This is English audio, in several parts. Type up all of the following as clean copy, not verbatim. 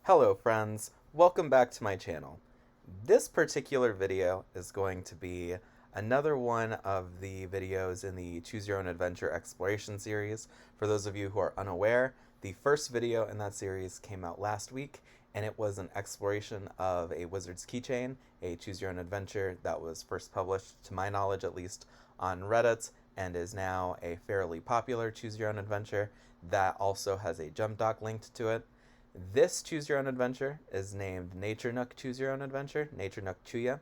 Hello friends, welcome back to my channel. This particular video is going to be another one of the videos in the Choose Your Own Adventure Exploration series. For those of you who are unaware, the first video in that series came out last week, and it was an exploration of a wizard's keychain, a Choose Your Own Adventure that was first published, to my knowledge at least, on Reddit, and is now a fairly popular Choose Your Own Adventure that also has a jump doc linked to it. This Choose Your Own Adventure is named Nature Nook Choose Your Own Adventure, Nature Nook Chuya,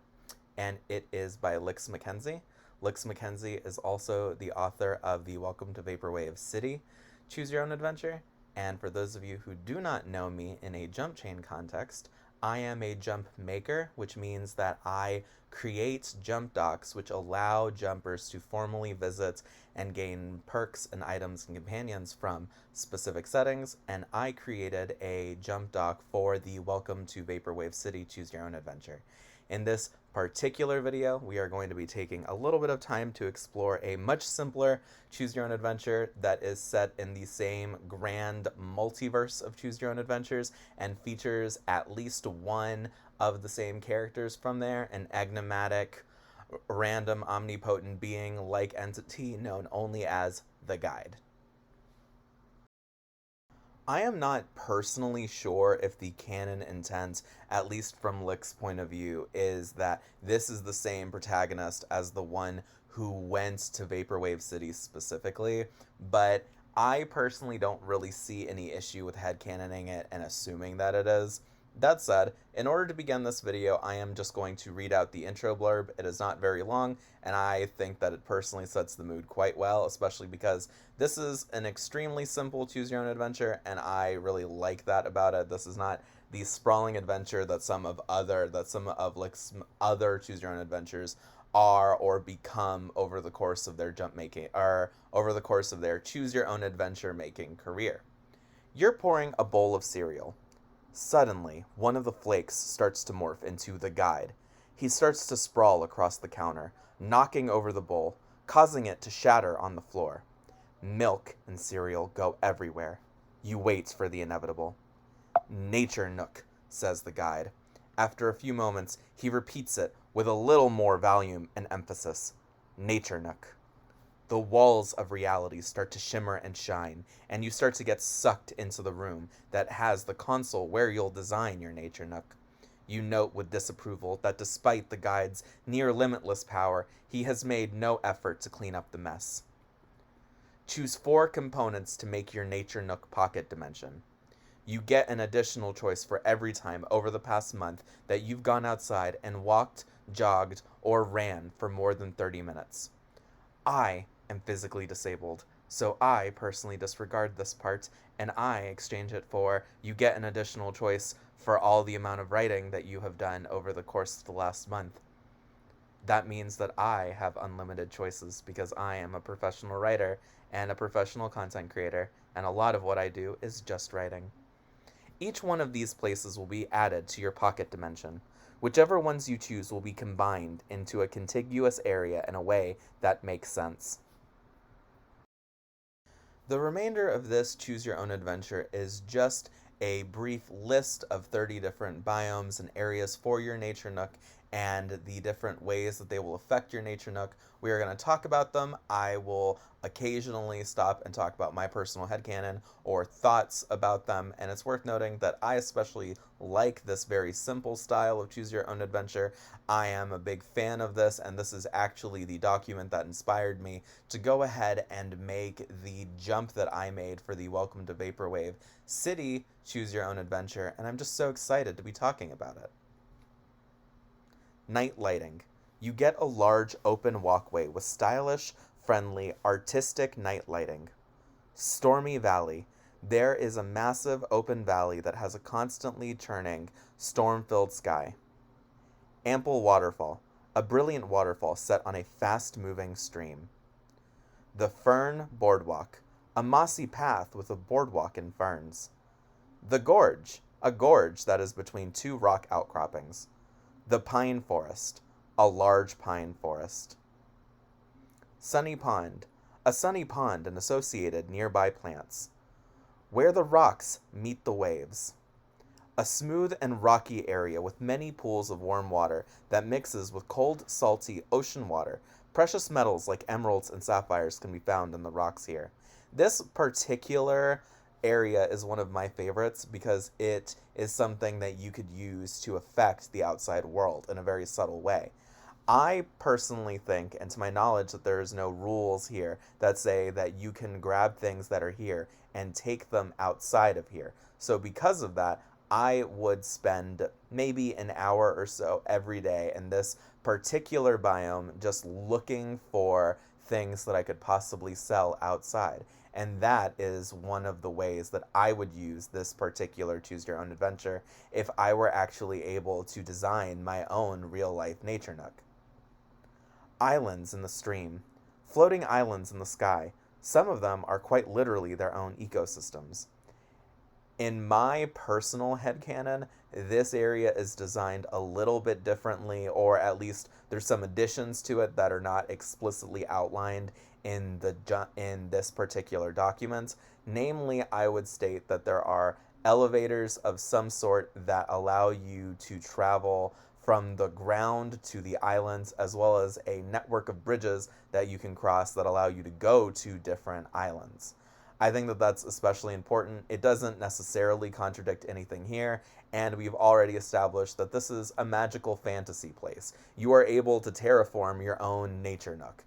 and it is by LicksMacKenzie. LicksMacKenzie is also the author of the Welcome to Vaporwave City Choose Your Own Adventure, and for those of you who do not know me in a jump chain context, I am a jump maker, which means that I create jump docs which allow jumpers to formally visit and gain perks and items and companions from specific settings, and I created a jump doc for the Welcome to Vaporwave City Choose Your Own Adventure. In this particular video, we are going to be taking a little bit of time to explore a much simpler Choose Your Own Adventure that is set in the same grand multiverse of Choose Your Own Adventures and features at least one of the same characters from there, an enigmatic, random, omnipotent being-like entity known only as the Guide. I am not personally sure if the canon intent, at least from Lick's point of view, is that this is the same protagonist as the one who went to Vaporwave City specifically, but I personally don't really see any issue with headcanoning it and assuming that it is. That said, in order to begin this video, I am just going to read out the intro blurb. It is not very long, and I think that it personally sets the mood quite well, especially because this is an extremely simple Choose Your Own Adventure, and I really like that about it. This is not the sprawling adventure that some of Lick's other Choose Your Own Adventures are or become over the course of their jump making, or over the course of their Choose Your Own Adventure making career. You're pouring a bowl of cereal. Suddenly, one of the flakes starts to morph into the Guide. He starts to sprawl across the counter, knocking over the bowl, causing it to shatter on the floor. Milk and cereal go everywhere. You wait for the inevitable. Nature Nook, says the Guide. After a few moments, he repeats it with a little more volume and emphasis. Nature Nook. The walls of reality start to shimmer and shine, and you start to get sucked into the room that has the console where you'll design your Nature Nook. You note with disapproval that despite the Guide's near limitless power, he has made no effort to clean up the mess. Choose 4 components to make your Nature Nook pocket dimension. You get an additional choice for every time over the past month that you've gone outside and walked, jogged, or ran for more than 30 minutes. I am physically disabled, so I personally disregard this part, and I exchange it for you get an additional choice for all the amount of writing that you have done over the course of the last month. That means that I have unlimited choices because I am a professional writer and a professional content creator, and a lot of what I do is just writing. Each one of these places will be added to your pocket dimension. Whichever ones you choose will be combined into a contiguous area in a way that makes sense. The remainder of this Choose Your Own Adventure is just a brief list of 30 different biomes and areas for your Nature Nook and the different ways that they will affect your Nature Nook. We are going to talk about them. I will occasionally stop and talk about my personal headcanon or thoughts about them, and it's worth noting that I especially like this very simple style of Choose Your Own Adventure. I am a big fan of this, and this is actually the document that inspired me to go ahead and make the jump that I made for the Welcome to Vaporwave City Choose Your Own Adventure, and I'm just so excited to be talking about it. Night lighting. You get a large open walkway with stylish, friendly, artistic night lighting. Stormy Valley. There is a massive open valley that has a constantly churning, storm-filled sky. Ample waterfall. A brilliant waterfall set on a fast-moving stream. The Fern Boardwalk. A mossy path with a boardwalk and ferns. The Gorge. A gorge that is between 2 rock outcroppings. The Pine Forest. A large pine forest. Sunny Pond. A sunny pond and associated nearby plants. Where the rocks meet the waves. A smooth and rocky area with many pools of warm water that mixes with cold, salty ocean water. Precious metals like emeralds and sapphires can be found in the rocks here. This particular area is one of my favorites because it is something that you could use to affect the outside world in a very subtle way. I personally think, and to my knowledge, that there is no rules here that say that you can grab things that are here and take them outside of here. So because of that, I would spend maybe an hour or so every day in this particular biome just looking for things that I could possibly sell outside. And that is one of the ways that I would use this particular choose your own adventure if I were actually able to design my own real life nature nook. Islands in the stream. Floating islands in the sky. Some of them are quite literally their own ecosystems. In my personal headcanon, this area is designed a little bit differently, or at least there's some additions to it that are not explicitly outlined in this particular document. Namely, I would state that there are elevators of some sort that allow you to travel from the ground to the islands, as well as a network of bridges that you can cross that allow you to go to different islands. I think that that's especially important. It doesn't necessarily contradict anything here, and we've already established that this is a magical fantasy place. You are able to terraform your own nature nook.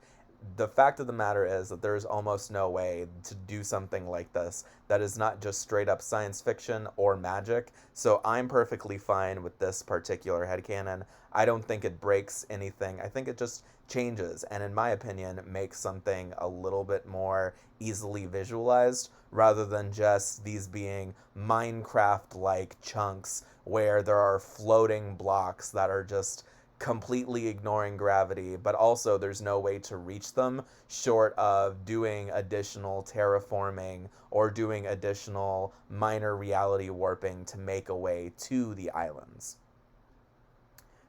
The fact of the matter is that there is almost no way to do something like this that is not just straight up science fiction or magic, so I'm perfectly fine with this particular headcanon. I don't think it breaks anything. I think it just changes, and in my opinion, makes something a little bit more easily visualized rather than just these being Minecraft-like chunks where there are floating blocks that are just completely ignoring gravity, but also there's no way to reach them short of doing additional terraforming or doing additional minor reality warping to make a way to the islands.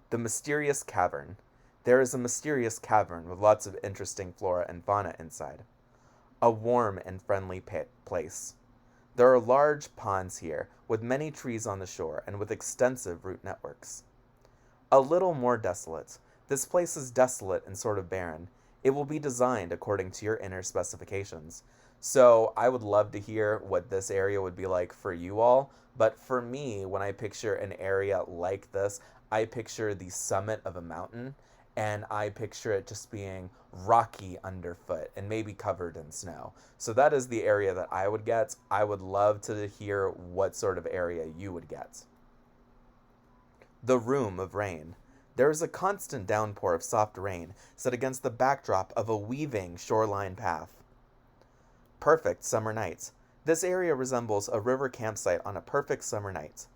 The mysterious cavern. There is a mysterious cavern with lots of interesting flora and fauna inside. A warm and friendly place. There are large ponds here, with many trees on the shore and with extensive root networks. A little more desolate. This place is desolate and sort of barren. It will be designed according to your inner specifications. So I would love to hear what this area would be like for you all, but for me, when I picture an area like this, I picture the summit of a mountain, and I picture it just being rocky underfoot and maybe covered in snow. So that is the area that I would get. I would love to hear what sort of area you would get. The Room of Rain. There is a constant downpour of soft rain set against the backdrop of a weaving shoreline path. Perfect summer night. This area resembles a river campsite on a perfect summer night.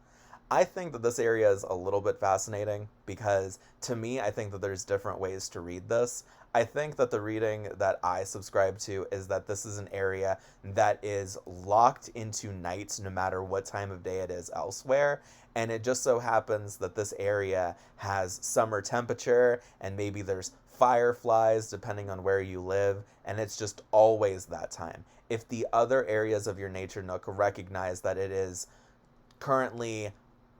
I think that this area is a little bit fascinating because, to me, I think that there's different ways to read this. I think that the reading that I subscribe to is that this is an area that is locked into night no matter what time of day it is elsewhere, and it just so happens that this area has summer temperature and maybe there's fireflies depending on where you live, and it's just always that time. If the other areas of your nature nook recognize that it is currently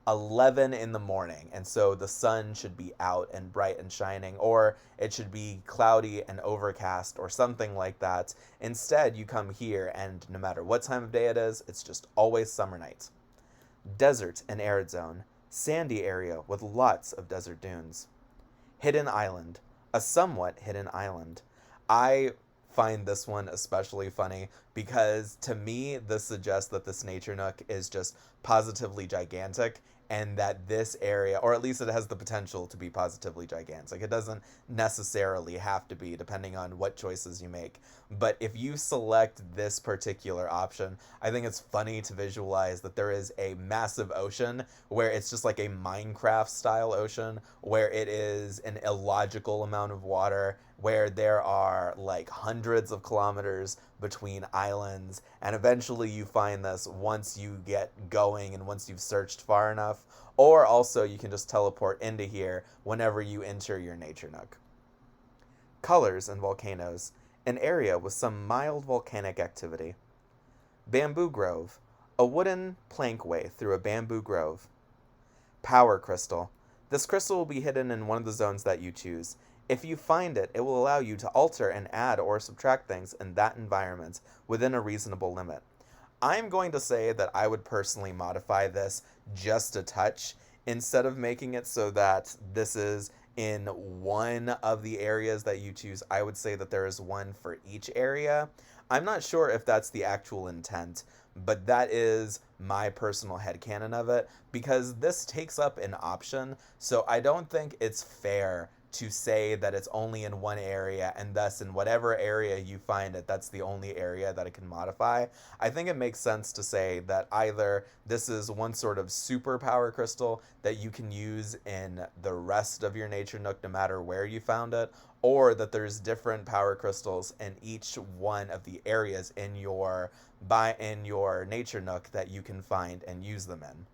11 in the morning, and so the sun should be out and bright and shining, or it should be cloudy and overcast or something like that. Instead, you come here, and no matter what time of day it is, it's just always summer night. Desert and arid zone. Sandy area with lots of desert dunes. Hidden island. A somewhat hidden island. I find this one especially funny because to me this suggests that this nature nook is just positively gigantic, and that this area, or at least it has the potential to be positively gigantic. It doesn't necessarily have to be, depending on what choices you make. But if you select this particular option, I think it's funny to visualize that there is a massive ocean where it's just like a Minecraft style ocean, where it is an illogical amount of water, where there are like hundreds of kilometers between islands, and eventually you find this once you get going and once you've searched far enough, or also you can just teleport into here whenever you enter your nature nook. Colors and volcanoes. An area with some mild volcanic activity. Bamboo grove. A wooden plankway through a bamboo grove. Power Crystal. This crystal will be hidden in one of the zones that you choose. If you find it, it will allow you to alter and add or subtract things in that environment within a reasonable limit. I'm going to say that I would personally modify this just a touch. Instead of making it so that this is in one of the areas that you choose, I would say that there is one for each area. I'm not sure if that's the actual intent, but that is my personal headcanon of it, because this takes up an option, so I don't think it's fair to say that it's only in one area, and thus in whatever area you find it, that's the only area that it can modify. I think it makes sense to say that either this is one sort of super power crystal that you can use in the rest of your nature nook no matter where you found it, or that there's different power crystals in each one of the areas in your nature nook that you can find and use them in.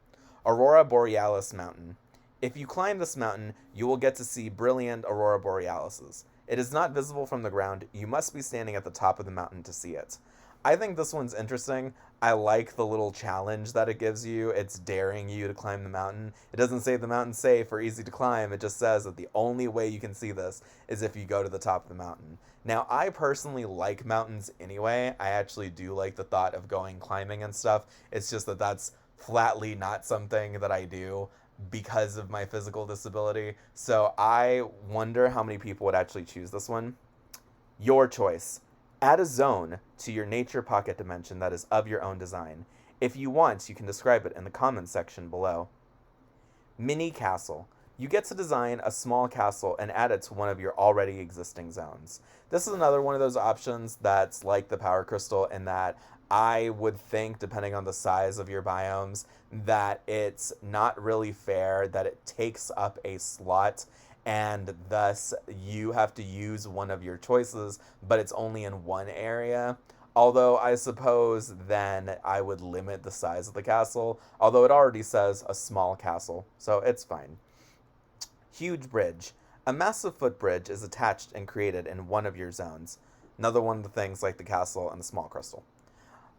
Aurora Borealis Mountain. If you climb this mountain, you will get to see brilliant aurora borealises. It is not visible from the ground. You must be standing at the top of the mountain to see it. I think this one's interesting. I like the little challenge that it gives you. It's daring you to climb the mountain. It doesn't say the mountain's safe or easy to climb. It just says that the only way you can see this is if you go to the top of the mountain. Now, I personally like mountains anyway. I actually do like the thought of going climbing and stuff. It's just that that's flatly not something that I do because of my physical disability. So I wonder how many people would actually choose this one. Your choice. Add a zone to your nature pocket dimension that is of your own design. If you want, you can describe it in the comments section below. Mini Castle. You get to design a small castle and add it to one of your already existing zones. This is another one of those options that's like the Power Crystal in that I would think, depending on the size of your biomes, that it's not really fair that it takes up a slot and thus you have to use one of your choices, but it's only in one area. Although I suppose then I would limit the size of the castle, although it already says a small castle, so it's fine. Huge Bridge. A massive footbridge is attached and created in one of your zones. Another one of the things like the castle and the small crystal.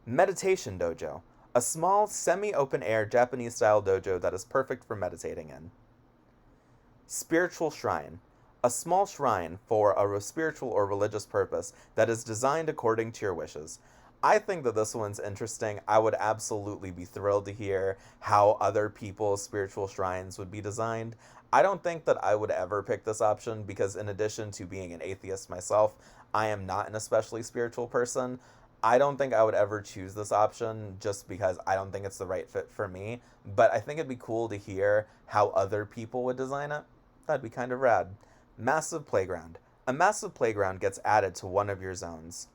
Meditation Dojo. A small, semi-open-air Japanese-style dojo that is perfect for meditating in. Spiritual Shrine. A small shrine for a spiritual or religious purpose that is designed according to your wishes. I think that this one's interesting. I would absolutely be thrilled to hear how other people's spiritual shrines would be designed. I don't think that I would ever pick this option because in addition to being an atheist myself, I am not an especially spiritual person. I don't think I would ever choose this option just because I don't think it's the right fit for me, but I think it'd be cool to hear how other people would design it. That'd be kind of rad. Massive Playground. A massive playground gets added to one of your zones.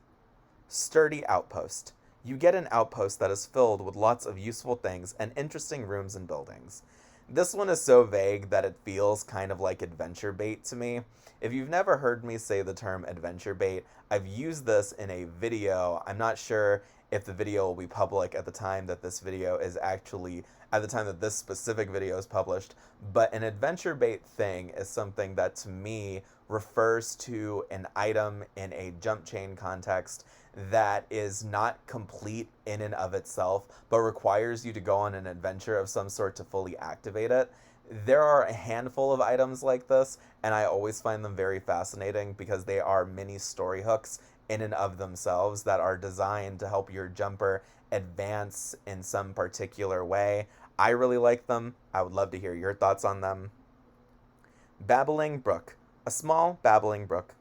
Sturdy Outpost. You get an outpost that is filled with lots of useful things and interesting rooms and buildings. This one is so vague that it feels kind of like adventure bait to me. If you've never heard me say the term adventure bait, I've used this in a video. I'm not sure if the video will be public at the time that this video is actually, at the time that this specific video is published, but an adventure bait thing is something that to me refers to an item in a jump chain context that is not complete in and of itself, but requires you to go on an adventure of some sort to fully activate it. There are a handful of items like this, and I always find them very fascinating because they are mini story hooks in and of themselves that are designed to help your jumper advance in some particular way. I really like them. I would love to hear your thoughts on them. Babbling Brook. A small babbling brook.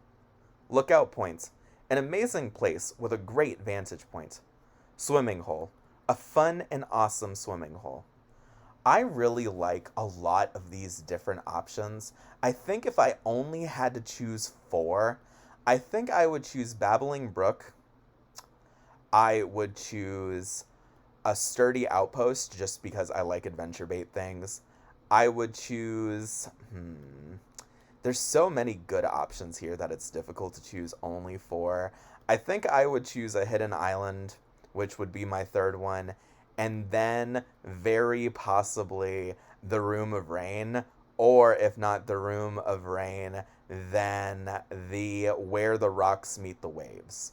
Lookout Point. An amazing place with a great vantage point. Swimming hole. A fun and awesome swimming hole. I really like a lot of these different options. I think if I only had to choose 4, I think I would choose Babbling Brook. I would choose a Sturdy Outpost just because I like adventure bait things. I would choose... There's so many good options here that it's difficult to choose only 4. I think I would choose a Hidden Island, which would be my 3rd one, and then very possibly the Room of Rain, or if not the Room of Rain, then the Where the Rocks Meet the Waves.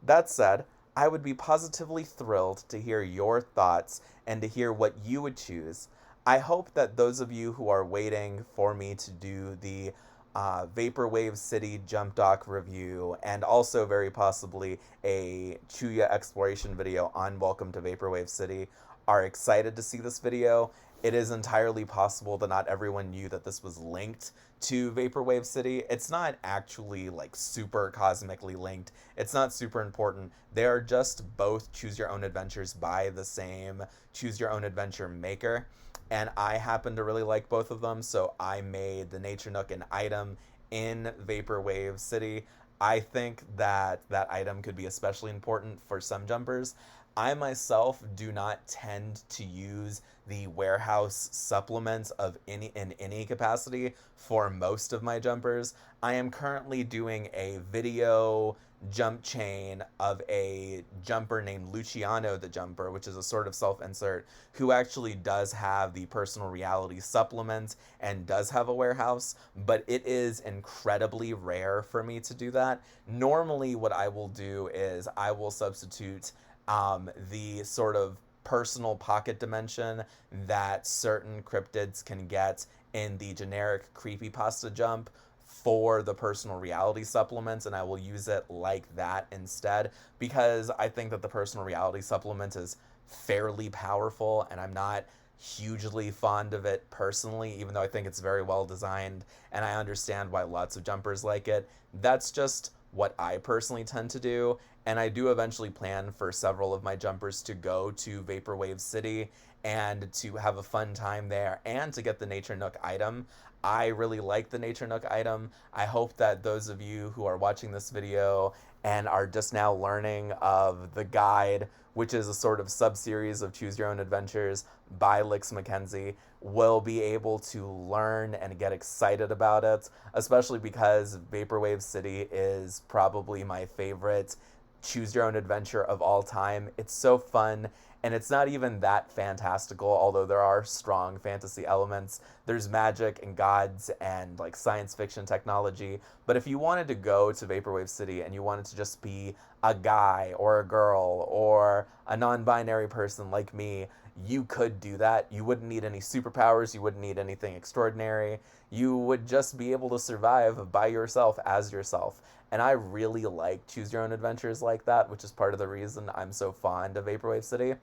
That said, I would be positively thrilled to hear your thoughts and to hear what you would choose. I hope that those of you who are waiting for me to do the Vaporwave City jump dock review, and also very possibly a CYOA Exploration video on Welcome to Vaporwave City, are excited to see this video. It is entirely possible that not everyone knew that this was linked to Vaporwave City. It's not actually like super cosmically linked. It's not super important. They are just both choose your own adventures by the same choose your own adventure maker. And I happen to really like both of them, so I made the Nature Nook an item in Vaporwave City. I think that that item could be especially important for some jumpers. I myself do not tend to use the warehouse supplements of in any capacity for most of my jumpers. I am currently doing a video jump chain of a jumper named Luciano the Jumper, which is a sort of self-insert, who actually does have the personal reality supplement and does have a warehouse, but it is incredibly rare for me to do that. Normally what I will do is I will substitute the sort of personal pocket dimension that certain cryptids can get in the generic creepypasta jump for the personal reality supplements, and I will use it like that instead, because I think that the personal reality supplement is fairly powerful, and I'm not hugely fond of it personally, even though I think it's very well designed, and I understand why lots of jumpers like it. That's just what I personally tend to do, and I do eventually plan for several of my jumpers to go to Vaporwave City and to have a fun time there and to get the Nature Nook item. I really like the Nature Nook item. I hope that those of you who are watching this video and are just now learning of the guide, which is a sort of sub-series of Choose Your Own Adventures by LicksMacKenzie, will be able to learn and get excited about it, especially because Vaporwave City is probably my favorite Choose Your Own Adventure of all time. It's so fun, and it's not even that fantastical, although there are strong fantasy elements. There's magic and gods and like science fiction technology, but if you wanted to go to Vaporwave City and you wanted to just be a guy or a girl or a non-binary person like me, you could do that. You wouldn't need any superpowers, you wouldn't need anything extraordinary. You would just be able to survive by yourself as yourself. And I really like Choose Your Own Adventures like that, which is part of the reason I'm so fond of Vaporwave City.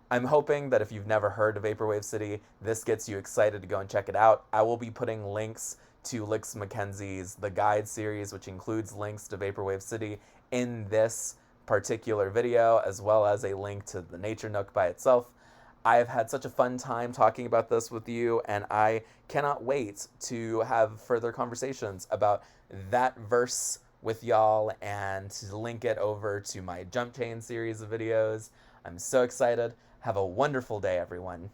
I'm hoping that if you've never heard of Vaporwave City, this gets you excited to go and check it out. I will be putting links to LicksMackenzie's The Guide series, which includes links to Vaporwave City, in this particular video, as well as a link to the Nature Nook by itself. I have had such a fun time talking about this with you, and I cannot wait to have further conversations about that verse with y'all and to link it over to my Jump Chain series of videos. I'm so excited. Have a wonderful day, everyone.